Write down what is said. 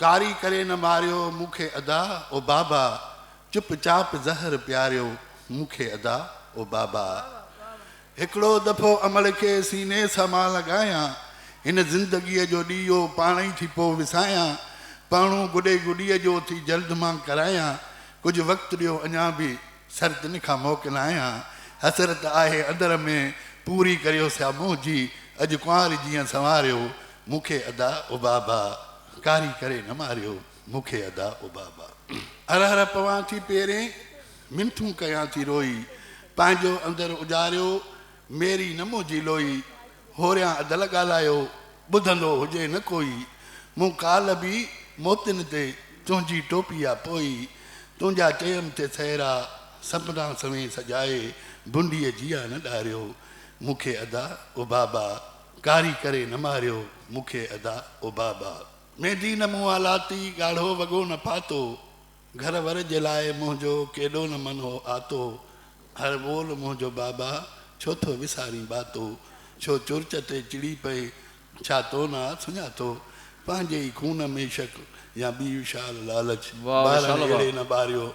कारी करे न मारियो मुखे अदा ओ बाबा चुपचाप ज़हर प्यारियो मुखे अदा ओ बाबा हिकिड़ो दफ़ो अमल के सीने सां मां लॻायां हिन ज़िंदगीअ जो ॾीओ पाण ई थी पोइ विसायां पाणू गुॾे गुॾीअ जो थी जल्द मां करायां कुझु वक़्तु ॾियो अञा बि सरदन खां मोकिलायां हसरत आहे अंदर में पूरी करियो साम्हूं जी अॼु कुंवारी जीअं संवारियो मुखे अदा ओ बाबा कारी करे न मारियो मुखे अदा ओ बाबा हर हर पवां थी पेरें मिंथूं कयां थी रोई पंहिंजो अंदरि उजारियो मेरी न मुंहिंजी लोई होरियां अदल ॻाल्हायो ॿुधंदो हुजे न कोई मूं काल बि मोतिन ते तुंहिंजी टोपी आहे पोई तुंहिंजा चयम ते सहरा सपना सवें सजाए बुंडीअ जिया न ॾारियो मुखे अदा ओ बाबा कारी करे न मारियो मुखे अदा ओ बाबा मेंदी न मुआ लाती ॻाढ़ो वॻो न पातो घर वर जे लाइ मुंहिंजो केॾो न मन हो आतो हर ॿोल मुंहिंजो बाबा छो थो विसारी बातो छो चुर्च ते चिड़ी पए छा तो न सुञातो पंहिंजे ई खून में शक या ॿी विशाल लालच ॿार अहिड़े न ॿारियो